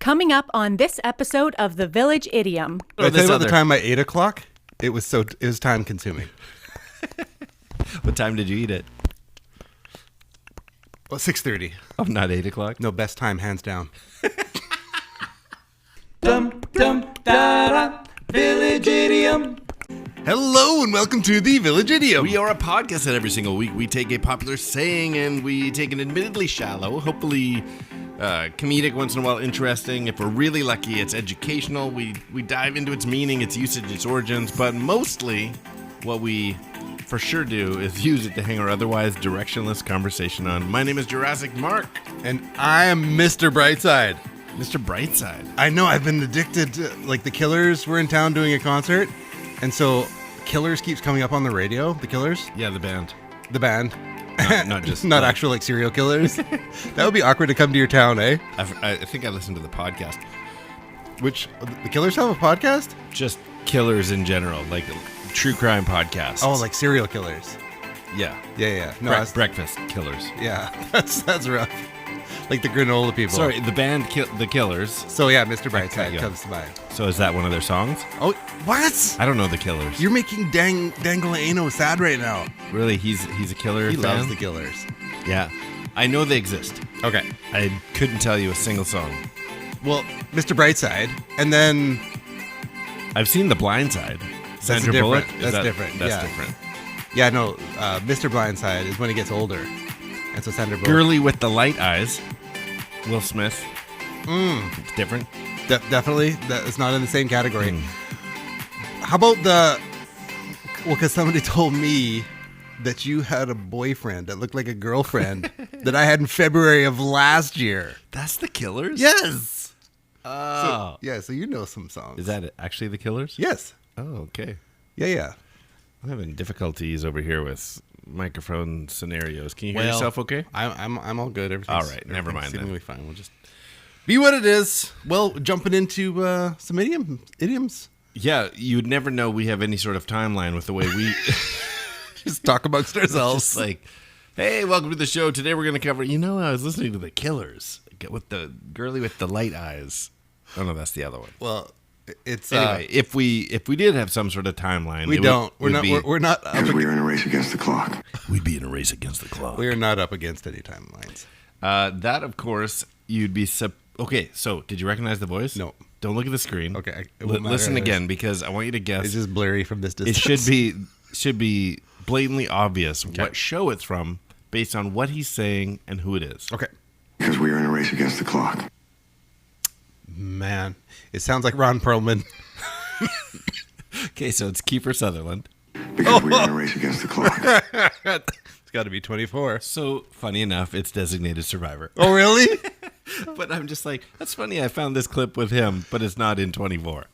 Coming up on this episode of the Village Idiom. I tell you about the time at 8 o'clock? It was time consuming. What time did you eat it? Well, 6:30. Oh, not 8 o'clock? No, best time, hands down. Village Idiom. Hello and welcome to the Village Idiom. We are a podcast that every single week we take a popular saying and we take an admittedly shallow, hopefully comedic, once in a while interesting. If we're really lucky, it's educational. We dive into its meaning, its usage, its origins, but mostly what we for sure do is use it to hang our otherwise directionless conversation on. My name is Jurassic Mark. And I am Mr. Brightside. Mr. Brightside. I know, I've been addicted to, like, the Killers were in town doing a concert, and so Killers keeps coming up on the radio. The Killers? Yeah, the band. The band. Not just... Not actual, like, serial killers. That would be awkward to come to your town, eh? I think I listened to the podcast. Which, the Killers have a podcast? Just killers in general, like true crime podcasts. Oh, like serial killers. Yeah. Yeah. No, breakfast killers. Yeah, that's rough. Like the granola people. Sorry, the band The Killers. So yeah, Mr. Brightside comes to mind. So is that one of their songs? Oh, what? I don't know The Killers. You're making Dangleano sad right now. Really? He's a killer He fan? loves the Killers. Yeah. I know they exist. Okay. I couldn't tell you a single song. Well, Mr. Brightside, and then... I've seen The Blind Side. Sandra Bullock? That's different. That's yeah. different. Yeah, no, Mr. Blindside is when he gets older. And so Sandra Bullock... Girly with the Light Eyes. Will Smith. It's different. Definitely. That is not in the same category. How about the... Well, because somebody told me that you had a boyfriend that looked like a girlfriend that I had in February of last year. That's The Killers? Yes! Oh. So you know some songs. Is that actually The Killers? Yes. Oh, okay. Yeah. I'm having difficulties over here with microphone scenarios. Can you hear yourself okay? I'm all good. All right, never mind then. Seemingly fine. We'll just be what it is. Well, jumping into some idioms. Yeah, you'd never know we have any sort of timeline with the way we Just talk amongst ourselves. just like, hey, welcome to the show. Today we're going to cover, I was listening to The Killers with the girly with the light eyes. Oh, no, that's the other one. Well, it's Anyway, if we did have some sort of timeline, we don't. We're not. Because we are in a race against the clock. We'd be in a race against the clock. We are not up against any timelines. That, of course, you'd be... Okay, so did you recognize the voice? No. Don't look at the screen. Okay. Listen again, because I want you to guess. It's just blurry from this distance. It should be blatantly obvious what show it's from based on what he's saying and who it is. Okay. Because we are in a race against the clock. Man, it sounds like Ron Perlman. Okay, so it's Kiefer Sutherland. Because we are in a race against the clock. It's got to be 24. So, funny enough, it's Designated Survivor. Oh, really? But I'm just like, that's funny, I found this clip with him, but it's not in 24.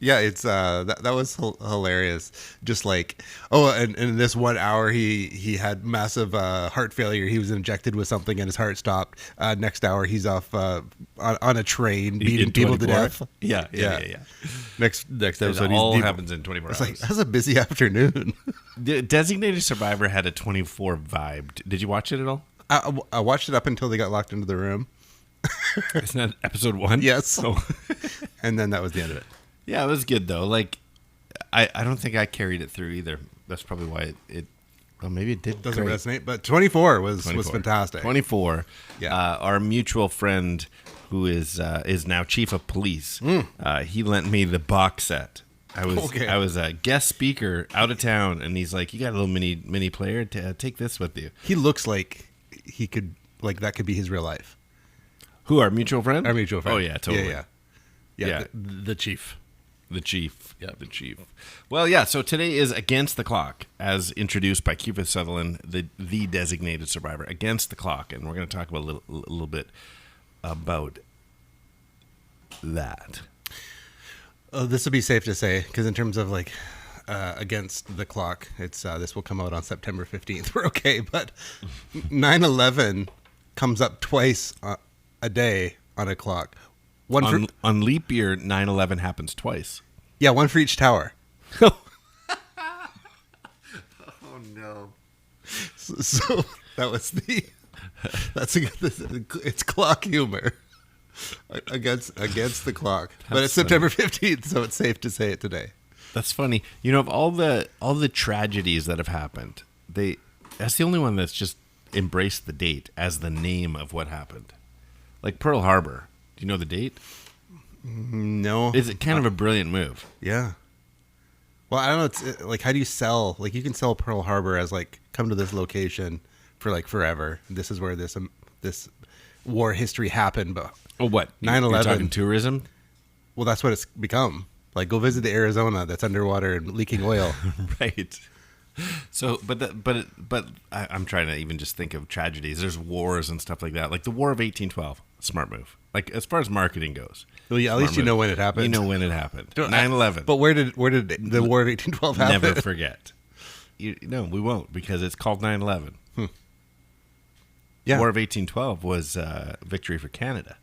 Yeah, it's that was hilarious. Just like, and in this 1 hour, he had massive heart failure. He was injected with something and his heart stopped. Next hour, he's off on a train beating people to death. Yeah. Next episode, It all happens in 24 It's hours. like, that's a busy afternoon. Designated Survivor had a 24 vibe. Did you watch it at all? I watched it up until they got locked into the room. Isn't that episode 1? Yes. Oh. And then that was the end of it. Yeah, it was good though. Like, I don't think I carried it through either. That's probably why it well, maybe it did. Doesn't great. resonate, but 24 was fantastic. 24. Yeah. Our mutual friend, who is now chief of police, he lent me the box set. I was a guest speaker out of town, and he's like, "You got a little mini player? Take this with you." He looks like he could, like, that could be his real life. Who, our mutual friend? Our mutual friend. Oh yeah, totally. Yeah. The chief. The chief. Yeah, the chief. Well, yeah, so today is Against the Clock, as introduced by Kiefer Sutherland, the Designated Survivor. Against the Clock. And we're going to talk about a little bit about that. This would be safe to say, because in terms of, like, Against the Clock, it's this will come out on September 15th. We're okay, but 9/11 comes up twice a day on a clock. On leap year, 9/11 happens twice. Yeah, one for each tower. Oh no! So that was it's clock humor. Against the clock. But it's September 15th, so it's safe to say it today. That's funny. You know, of all the tragedies that have happened, that's the only one that's just embraced the date as the name of what happened. Like Pearl Harbor. Do you know the date? No. It's kind of a brilliant move. Yeah. Well, I don't know. It's like, how do you sell? Like, you can sell Pearl Harbor as like, come to this location for like forever. This is where this war history happened. But what? 9/11. You're talking tourism? Well, that's what it's become. Like, go visit the Arizona that's underwater and leaking oil. Right. So, but I'm trying to even just think of tragedies. There's wars and stuff like that. Like the War of 1812, smart move. Like as far as marketing goes. Well, yeah, at least you know when it happened. You know when it happened. 9/11. But where did the War of 1812 happen? Never forget. No, we won't, because it's called 9/11. Yeah. War of 1812 was victory for Canada.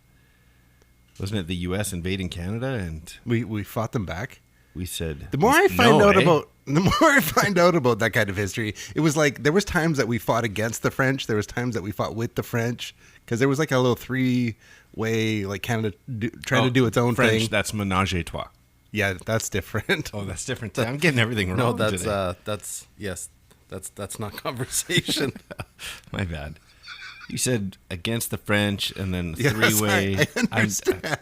Wasn't it the U.S. invading Canada, and we fought them back? We said the more I find out about that kind of history, it was like there was times that we fought against the French, there was times that we fought with the French, because there was like a little three-way, like Canada trying to do its own French, thing. That's ménage à trois. Yeah, that's different. Oh, that's different. I'm getting everything wrong. No, that's today. that's not conversation. My bad. You said against the French, and then Yes, three-way. I understand.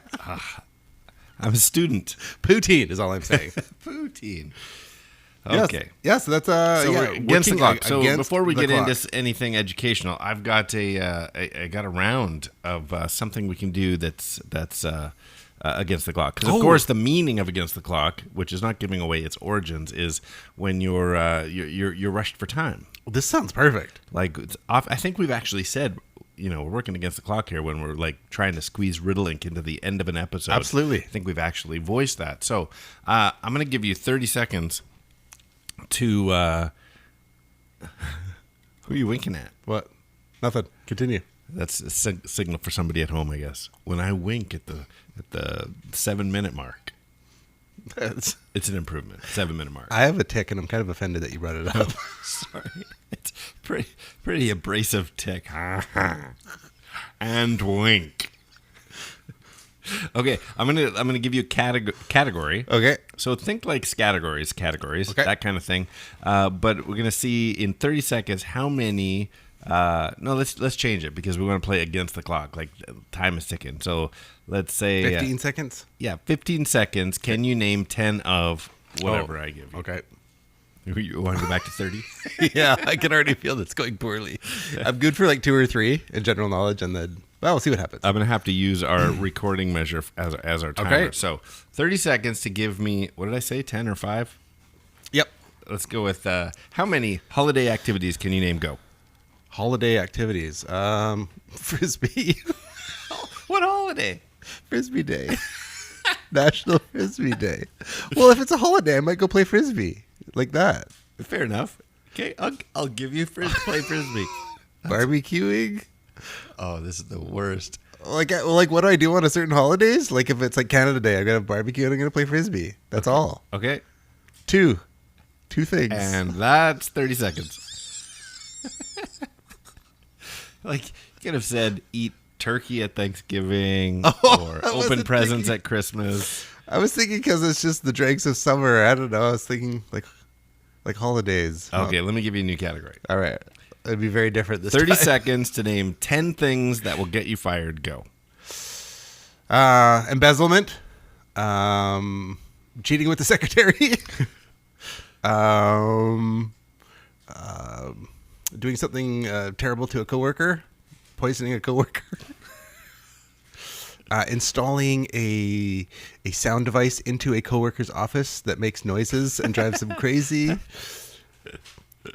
I'm a student. Poutine is all I'm saying. Poutine. Yes. Okay. Yeah, so that's So we're against the clock. So against before we the get clock. into anything educational, I've got I got a round of something we can do that's against the clock. Because of course the meaning of against the clock, which is not giving away its origins, is when you're rushed for time. Well, this sounds perfect. Like it's off. I think we've actually said, we're working against the clock here when we're like trying to squeeze Riddle Ink into the end of an episode. Absolutely. I think we've actually voiced that. So I'm going to give you 30 seconds to. Who are you winking at? What? Nothing. Continue. That's a signal for somebody at home, I guess. When I wink at the 7-minute mark, it's an improvement. 7-minute mark. I have a tick, and I'm kind of offended that you brought it up. Sorry, it's pretty abrasive tick. And wink. Okay, I'm gonna give you a category. Okay. So think like categories, Okay. that kind of thing. But we're gonna see in 30 seconds how many. No, let's change it, because we want to play against the clock. Like time is ticking. So let's say 15 seconds. Yeah, 15 seconds. Can you name 10 of whatever I give you? Okay. You want to go back to 30? Yeah, I can already feel that's going poorly. I'm good for like 2 or 3 in general knowledge, and then we'll see what happens. I'm going to have to use our recording measure as our timer. Okay. So 30 seconds to give me, what did I say, 10 or 5? Yep. Let's go with how many holiday activities can you name? Go. Holiday activities. Frisbee. What holiday? Frisbee Day. National Frisbee Day. Well, if it's a holiday, I might go play Frisbee. Like that. Fair enough. Okay, I'll give you play Frisbee. Barbecuing. Oh, this is the worst. Like what do I do on a certain holidays? Like if it's like Canada Day, I'm going to barbecue and I'm going to play Frisbee. That's all. Okay. 2 things. And that's 30 seconds. Like, you could have said eat turkey at Thanksgiving or open presents at Christmas. I was thinking because it's just the dregs of summer. I don't know. I was thinking like holidays. Okay, let me give you a new category. All right. It'd be very different this 30 time. seconds to name 10 things that will get you fired. Go. Embezzlement. Cheating with the secretary. Doing something terrible to a coworker. Poisoning a coworker. Installing a sound device into a coworker's office that makes noises and drives them crazy.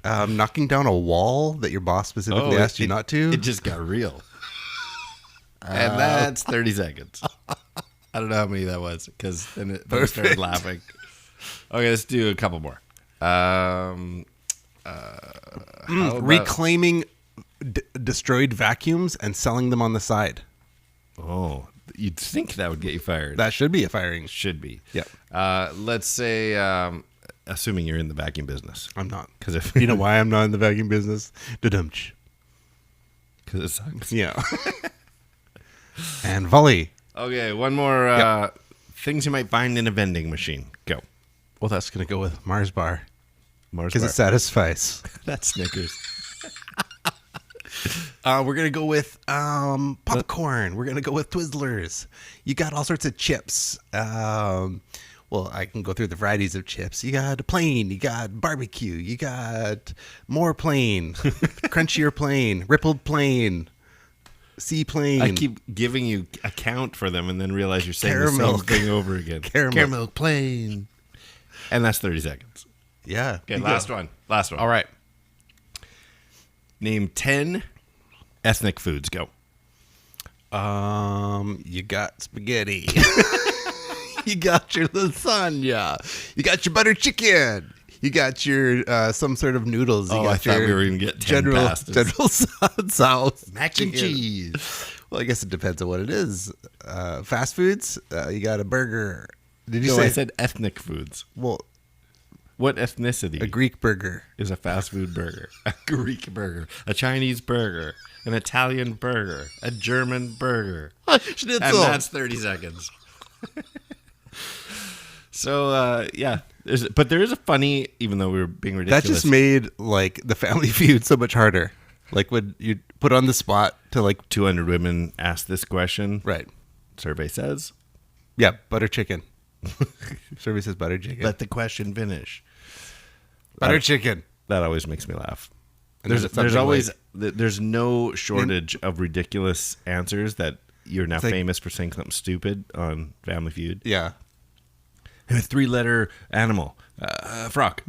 Knocking down a wall that your boss specifically asked you not to. It just got real. And that's 30 seconds. I don't know how many that was, because then I started laughing. Okay, let's do a couple more. Reclaiming destroyed vacuums and selling them on the side. Oh, you'd think that would get you fired. That should be a firing. Should be. Yep. Let's say, assuming you're in the vacuum business. I'm not. Because if You know why I'm not in the vacuum business? Da-dumch. Because it sucks. Yeah. And volley. Okay, one more. Things you might find in a vending machine. Go. Well, that's going to go with Mars Bar. Mars Because bar. it satisfies. That's Snickers. We're going to go with popcorn. We're going to go with Twizzlers. You got all sorts of chips. Well, I can go through the varieties of chips. You got plain. You got barbecue. You got more plain. Crunchier plain. Rippled plain. Sea plain. I keep giving you a count for them and then realize you're saying Caramel. the same thing over again. Caramel. plain. And that's 30 seconds. Yeah. Okay, You last go. one. Last one. All right. Name 10 ethnic foods. Go. You got spaghetti. You got your lasagna. You got your butter chicken. You got your some sort of noodles. You Oh, got I thought your we were going to get 10 general pastas. sauce. Mac and chicken. cheese. Well, I guess it depends on what it is. Fast foods. You got a burger. Did you No, say? I said ethnic foods. Well, What ethnicity a Greek burger. is a fast food burger? A Greek burger, a Chinese burger, an Italian burger, a German burger. Schnitzel. And that's 30 seconds. So, yeah. But there is a funny, even though we were being ridiculous. That just made like the Family Feud so much harder. Like when you put on the spot to like 200 women asked this question. right. Survey says, Yeah, butter chicken. Survey says butter chicken. let the question finish. Butter chicken. That always makes me laugh. And There's something always like- there's no shortage of ridiculous answers that you're now like- famous for saying something stupid on Family Feud. Yeah. A 3-letter animal, frog.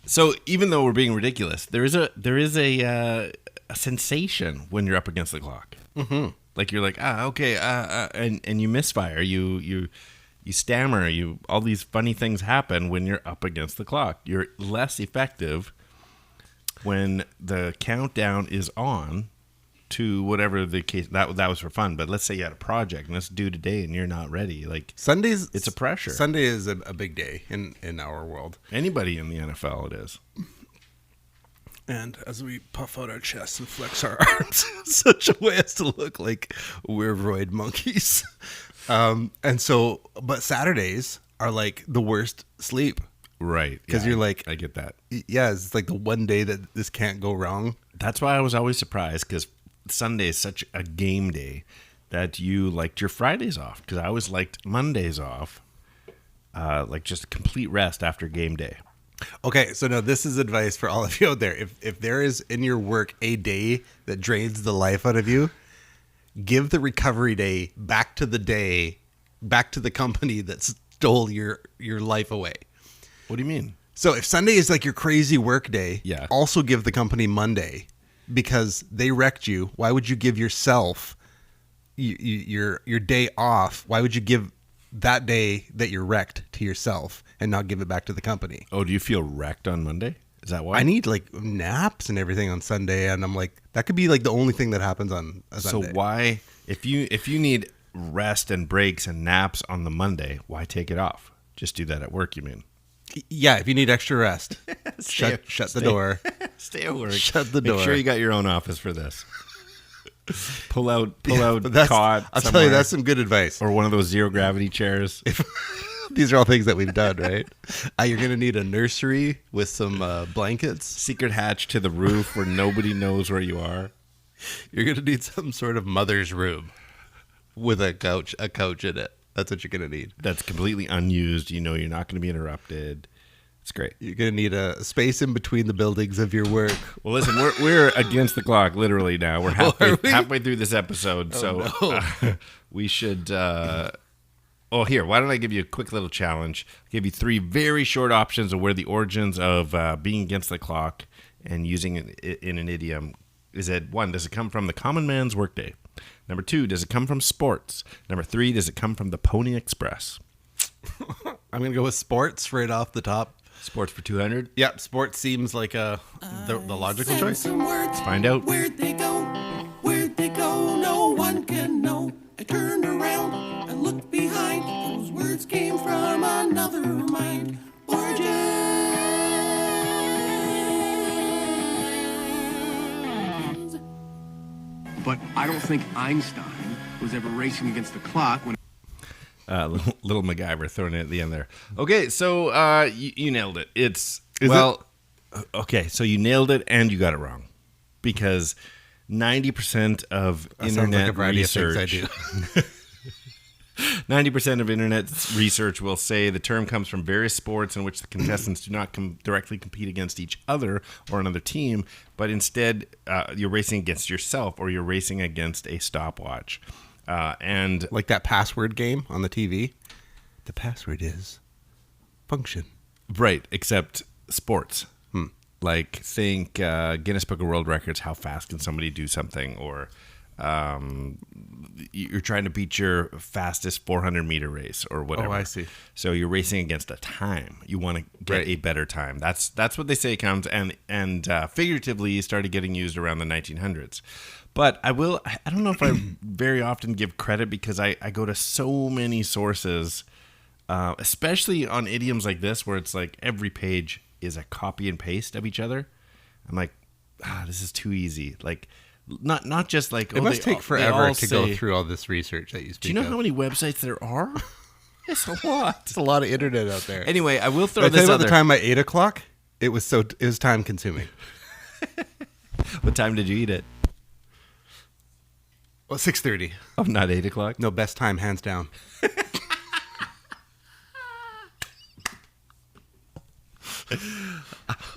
So even though we're being ridiculous, there is a sensation when you're up against the clock. Mm-hmm. Like you're like okay, and you misfire, you stammer, all these funny things happen when you're up against the clock. You're less effective when the countdown is on to whatever the case. That was for fun, but let's say you had a project and it's due today and you're not ready. Like Sundays, it's a pressure. Sunday is a big day in our world. Anybody in the NFL, it is. And as we puff out our chests and flex our arms in such a way as to look like we're roid monkeys. And so, but Saturdays are like the worst sleep. Right. 'Cause you're like- I get that. Yeah, it's like the one day that this can't go wrong. That's why I was always surprised, because Sunday is such a game day that you liked your Fridays off, because I always liked Mondays off, like just complete rest after game day. Okay, so now this is advice for all of you out there. If there is in your work a day that drains the life out of you, give the recovery day back to the company that stole your life away. What do you mean? So if Sunday is like your crazy work day, Yeah. also give the company Monday because they wrecked you. Why would you give yourself your day off? Why would you give that day that you're wrecked to yourself and not give it back to the company? Oh, do you feel wrecked on Monday? Is that why? I need like naps and everything on Sunday, and I'm like, that could be like the only thing that happens on a So Sunday. why, if you need rest and breaks and naps on the Monday, why take it off? Just do that at work, you mean? Yeah, if you need extra rest, shut the door. Stay at work. Shut the door. Make sure you got your own office for this. Pull out But that's, cot. I'll tell you, somewhere. that's some good advice. Or one of those zero gravity chairs. These are all things that we've done, right? You're going to need a nursery with some blankets. Secret hatch to the roof where nobody knows where you are. You're going to need some sort of mother's room with a couch in it. That's what you're going to need. That's completely unused. You know you're not going to be interrupted. It's great. You're going to need a space in between the buildings of your work. Well, listen, we're against the clock literally now. We're we? halfway through this episode, we should. Here, why don't I give you a quick little challenge? I'll give you 3 very short options of where the origins of being against the clock and using it in an idiom is. It 1, does it come from the common man's workday? Number 2, does it come from sports? Number 3, does it come from the Pony Express? I'm going to go with sports right off the top. Sports for 200. Yep, sports seems like the logical choice. Let's find out. Where'd they go? Where'd they go? No one can know. I turned around and looked behind. Those words came from another mind. Origins. But I don't think Einstein was ever racing against the clock when... Little MacGyver thrown in at the end there. Okay, so you nailed it. Okay, so you nailed it and you got it wrong. Because 90% of internet research... 90% of internet research will say the term comes from various sports in which the contestants do not directly compete against each other or another team, but instead you're racing against yourself or you're racing against a stopwatch. And like that password game on the TV. The password is function. Right, except sports. Like think Guinness Book of World Records, how fast can somebody do something, or you're trying to beat your fastest 400-meter race or whatever. Oh, I see. So you're racing against a time. You want to get a better time. That's what they say counts, and figuratively started getting used around the 1900s. But I don't know if I very often give credit because I go to so many sources, especially on idioms like this where it's like every page is a copy and paste of each other. I'm like, this is too easy. Like, not just like... It must take forever to go through all this research that you speak of. Do you know how many websites there are? It's a lot. It's a lot of internet out there. Anyway, I will throw this this out other... the time at 8 o'clock, it was time consuming. What time did you eat it? Well, 6:30. Oh, not 8 o'clock? No, best time, hands down.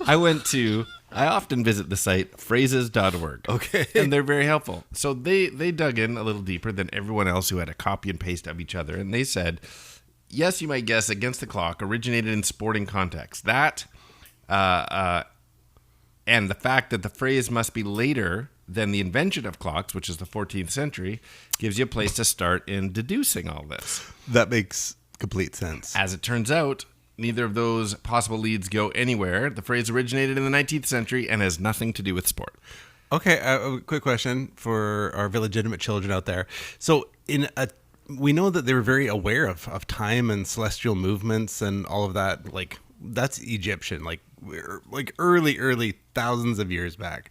I often visit the site phrases.org. Okay. And they're very helpful. So they dug in a little deeper than everyone else who had a copy and paste of each other. And they said, yes, you might guess Against the Clock originated in sporting context. That, and the fact that the phrase must be later than the invention of clocks, which is the 14th century, gives you a place to start in deducing all this. That makes complete sense. As it turns out, neither of those possible leads go anywhere. The phrase originated in the 19th century and has nothing to do with sport. Okay, a quick question for our illegitimate children out there. So we know that they were very aware of time and celestial movements and all of that. Like, that's Egyptian, like early thousands of years back.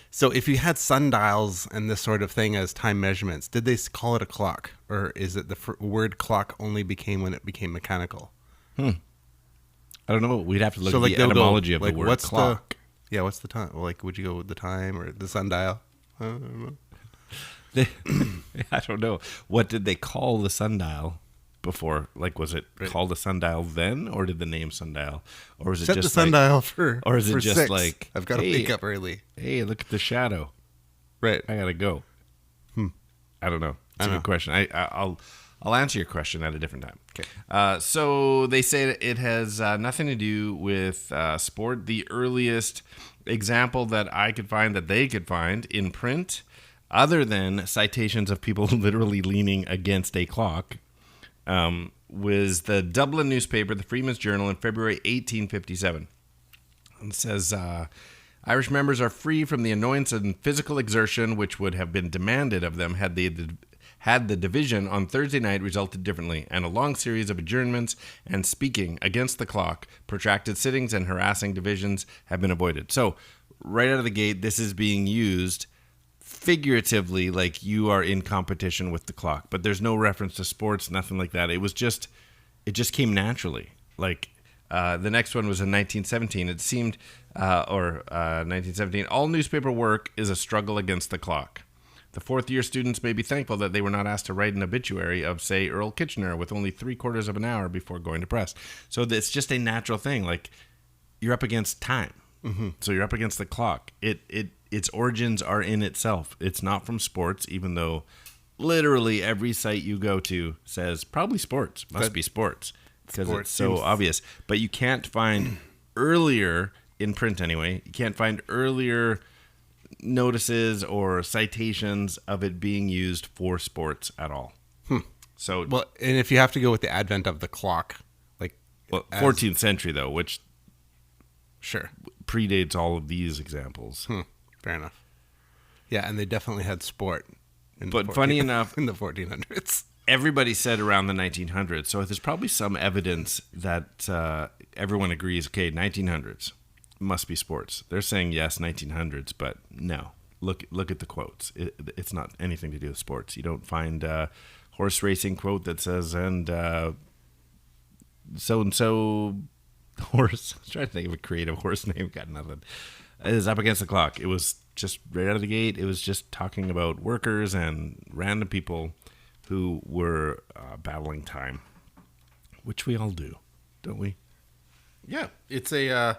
So if you had sundials and this sort of thing as time measurements, did they call it a clock? Or is it the word clock only became when it became mechanical? I don't know. We'd have to look at the etymology of the word clock. What's the time? Like, would you go with the time or the sundial? I don't know. I don't know. What did they call the sundial before? Like, was it called a sundial then, or did the name sundial, or was it just the sundial for? Or is it just 6. like I've got to wake up early? Hey, look at the shadow. Right. I gotta go. I don't know. It's a good question. I'll answer your question at a different time. Okay. So they say that it has nothing to do with sport. The earliest example that I could find, that they could find in print, other than citations of people literally leaning against a clock, was the Dublin newspaper, the Freeman's Journal, in February 1857. It says, Irish members are free from the annoyance and physical exertion which would have been demanded of them had the division on Thursday night resulted differently, and a long series of adjournments and speaking against the clock, protracted sittings, and harassing divisions have been avoided. So, right out of the gate, this is being used figuratively, like you are in competition with the clock. But there's no reference to sports, nothing like that. It just came naturally. Like, the next one was in 1917. It seemed, 1917, all newspaper work is a struggle against the clock. The fourth-year students may be thankful that they were not asked to write an obituary of, say, Earl Kitchener with only 3/4 of an hour before going to press. So it's just a natural thing. Like, you're up against time. Mm-hmm. So you're up against the clock. Its origins are in itself. It's not from sports, even though literally every site you go to says probably sports. Must be sports. Because it's so obvious. But you can't find earlier, in print anyway, you can't find earlier notices or citations of it being used for sports at all. So, well, and if you have to go with the advent of the clock, like 14th century though, which sure predates all of these examples. Fair enough. Yeah, and they definitely had sport. But funny enough, in the 1400s, everybody said around the 1900s. So there's probably some evidence that everyone agrees. Okay, 1900s. Must be sports. They're saying yes, 1900s, but no. look at the quotes. It's not anything to do with sports. You don't find a horse racing quote that says, and so horse. I was trying to think of a creative horse name. Got nothing. It is Up Against the Clock. It was just right out of the gate. It was just talking about workers and random people who were battling time, which we all do, don't we? Yeah, it's a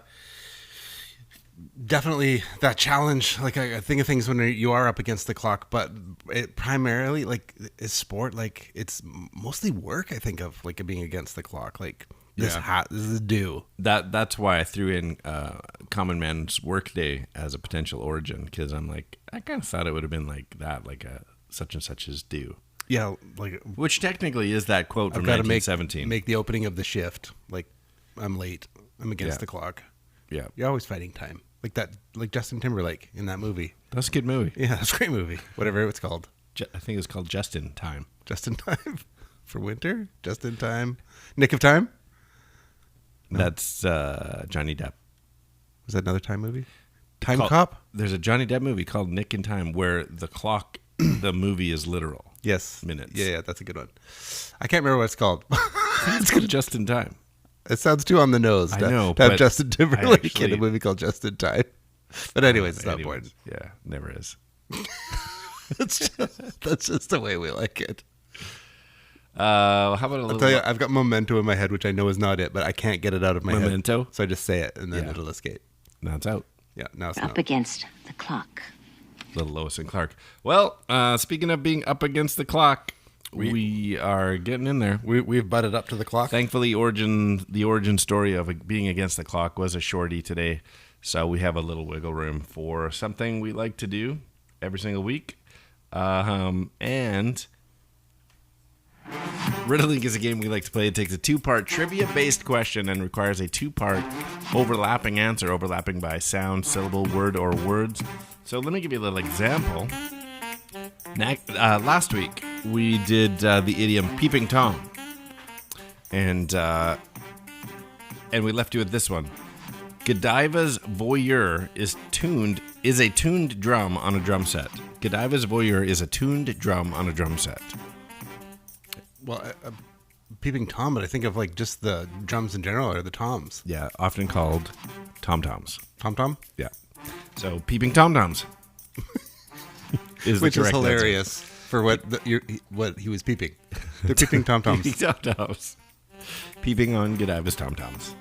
definitely that challenge. Like I think of things when you are up against the clock, but it primarily like is sport. Like it's mostly work. I think of like being against the clock. Like this is due. That's why I threw in Common Man's Workday as a potential origin, because I'm like, I kind of thought it would have been like that, like a such and such is due. Yeah, like which technically is that quote from 1917. Make the opening of the shift. Like I'm late. I'm against the clock. Yeah, you're always fighting time. Like that. Like Justin Timberlake in that movie. That's a good movie. Yeah, that's a great movie. Whatever it's called. I think it was called Just in Time. Just in Time for winter. Just in Time. Nick of Time. No. That's Johnny Depp. Was that another time movie? Cop? There's a Johnny Depp movie called Nick in Time where the clock, the movie is literal. Yes. Minutes. Yeah, that's a good one. I can't remember what it's called. It's called Just in Time. It sounds too on the nose to have Justin Timberlake in a movie called Just in Time. But anyways, it's not important. Yeah, never is. That's just the way we like it. How about a little... I'll tell you, I've got Memento in my head, which I know is not it, but I can't get it out of my head. Memento? So I just say it, and then it'll escape. Now it's out. Yeah, now it's Up against the clock. Little Lois and Clark. Well, speaking of being up against the clock, we are getting in there. We've butted up to the clock. Thankfully, the origin story of being against the clock was a shorty today, so we have a little wiggle room for something we like to do every single week. And Riddling is a game we like to play. It takes a two-part trivia-based question and requires a two-part overlapping answer, overlapping by sound, syllable, word, or words. So let me give you a little example. Last week, we did the idiom peeping Tom. And we left you with this one. Godiva's voyeur is a tuned drum on a drum set. Godiva's voyeur is a tuned drum on a drum set. Well, peeping Tom, but I think of like just the drums in general, or the toms. Yeah, often called tom-toms. Tom-tom? Yeah. So peeping tom-toms which is hilarious for what he was peeping. They're peeping tom-toms. Peeping tom-toms. Peeping on Godiva's tom-toms.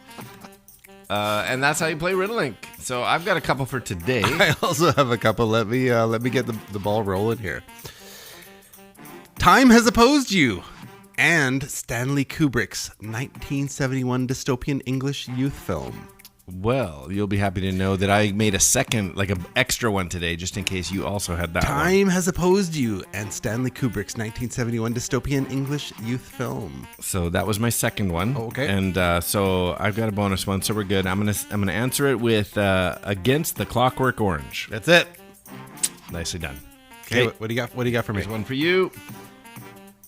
And that's how you play Riddling. So I've got a couple for today. I also have a couple. Let me get the ball rolling here. Time Has Opposed You, and Stanley Kubrick's 1971 dystopian English youth film. Well, you'll be happy to know that I made a second, like an extra one today, just in case you also had that Time Has Opposed You, and Stanley Kubrick's 1971 dystopian English youth film. So that was my second one. Oh, okay. And so I've got a bonus one, so we're good. I'm gonna answer it with Against the Clockwork Orange. That's it. Nicely done. Okay, what do you got? What do you got for me? Here's one for you.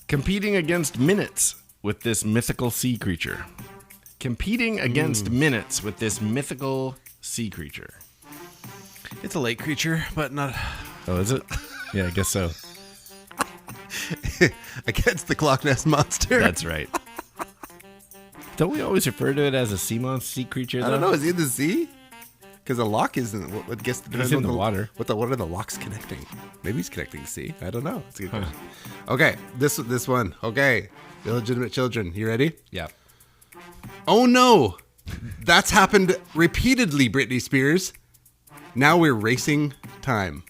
Competing against minutes with this mythical sea creature. Competing against minutes with this mythical sea creature. It's a lake creature, but not... Oh, is it? Yeah, I guess so. Against the Clock Nest Monster. That's right. Don't we always refer to it as a sea creature, though? I don't know. Is he in the sea? Because a lock isn't... What gets He's in the water. What are the locks connecting? Maybe he's connecting sea. I don't know. It's a good question. Okay, this one. Okay, illegitimate children. You ready? Yeah. Oh no! That's happened repeatedly, Britney Spears. Now we're racing time.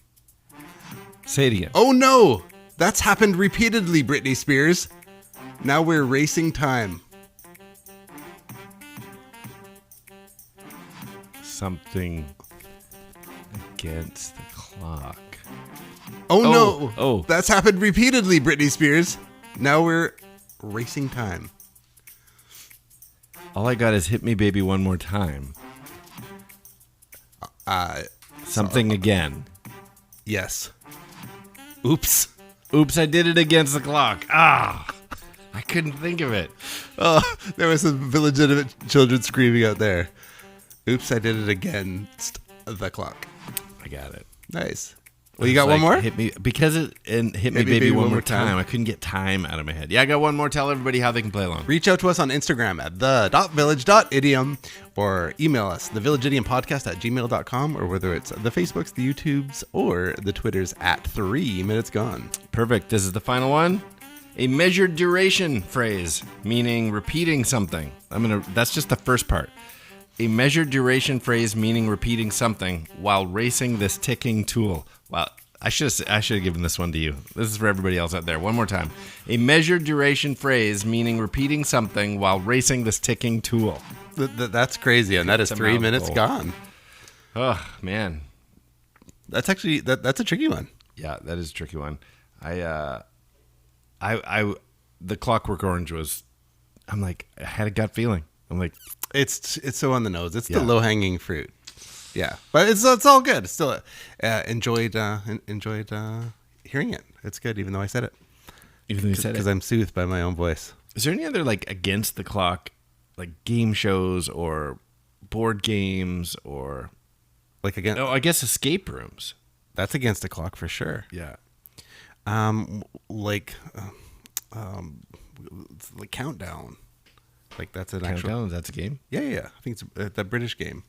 Say it again. Oh no! That's happened repeatedly, Britney Spears. Now we're racing time. Something against the clock. Oh no! Oh. That's happened repeatedly, Britney Spears. Now we're racing time. All I got is Hit Me Baby One More Time. Something again. Yes. Oops. Oops, I did it against the clock. Ah! I couldn't think of it. Oh, there was some illegitimate children screaming out there. Oops, I did it against the clock. I got it. Nice. Well, you got one more? Hit me because it and hit me baby one more time. I couldn't get time out of my head. Yeah, I got one more. Tell everybody how they can play along. Reach out to us on Instagram at the.village.idiom or email us thevillageidiompodcast@gmail.com, or whether it's the Facebooks, the YouTubes, or the Twitters at 3 Minutes Gone. Perfect. This is the final one. A measured duration phrase, meaning repeating something. That's just the first part. A measured duration phrase meaning repeating something while racing this ticking tool. Wow, I should have given this one to you. This is for everybody else out there. One more time. A measured duration phrase meaning repeating something while racing this ticking tool. That's crazy, and that is 3 minutes gone. Oh, man. That's actually, that's a tricky one. Yeah, that is a tricky one. The Clockwork Orange was, I had a gut feeling. I'm like, it's so on the nose. It's the low-hanging fruit. Yeah, but it's all good. Still enjoyed hearing it. It's good, even though I said it. Even though you said it, because I'm soothed by my own voice. Is there any other Against the Clock, game shows or board games or again? Oh, I guess escape rooms. That's Against the Clock for sure. Yeah. Countdown. That's an Countdown. actual. That's a game. Yeah. I think it's that British game.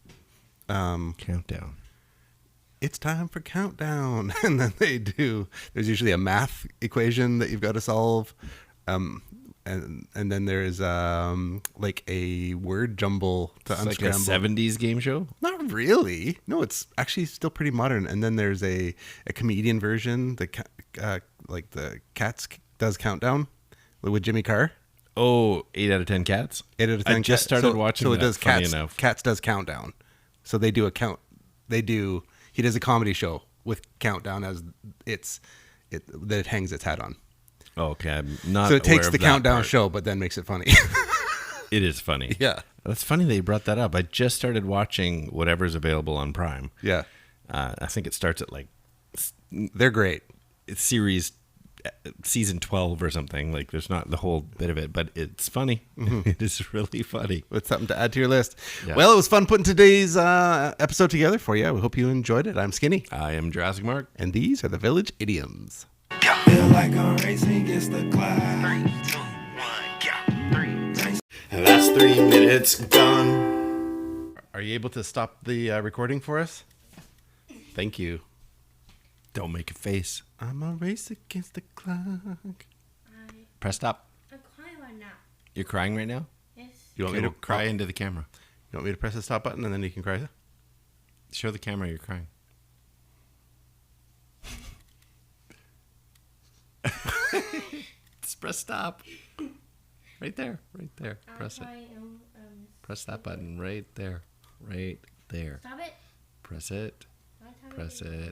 Countdown. It's time for countdown, and then there's usually a math equation that you've got to solve, and then there's a word jumble to unscramble. Like a 70s game show? Not really. No, it's actually still pretty modern. And then there's a comedian version, the Cats Does Countdown with Jimmy Carr. Oh, 8 out of 10 cats? 8 out of 10 I just started watching so that, it does funny Cats, enough. Cats Does Countdown. So they do a count. He does a comedy show with Countdown as that it hangs its hat on. Oh, okay. I'm not So it takes aware of the that Countdown part. show, but then makes it funny. It is funny. Yeah. That's funny that you brought that up. I just started watching whatever's available on Prime. Yeah. I think it starts at They're great. it's season 12 or something. There's not the whole bit of it, but it's funny. Mm-hmm. It is really funny. It's something to add to your list. Yeah. Well, it was fun putting today's episode together for you. We hope you enjoyed it. I'm Skinny. I am Jurassic Mark. And these are the Village Idioms. Feel like I'm racing against the clock. And that's 3 minutes gone. Are you able to stop the recording for us? Thank you. Don't make a face. I'm a race against the clock. Press stop. I'm crying right now. You're crying right now? Yes. You want Okay, me well, to cry into the camera. You want me to press the stop button and then you can cry? Show the camera you're crying. Just press stop. Right there. Press it. Press that button right there. Right there. Stop it. Press it. Press it.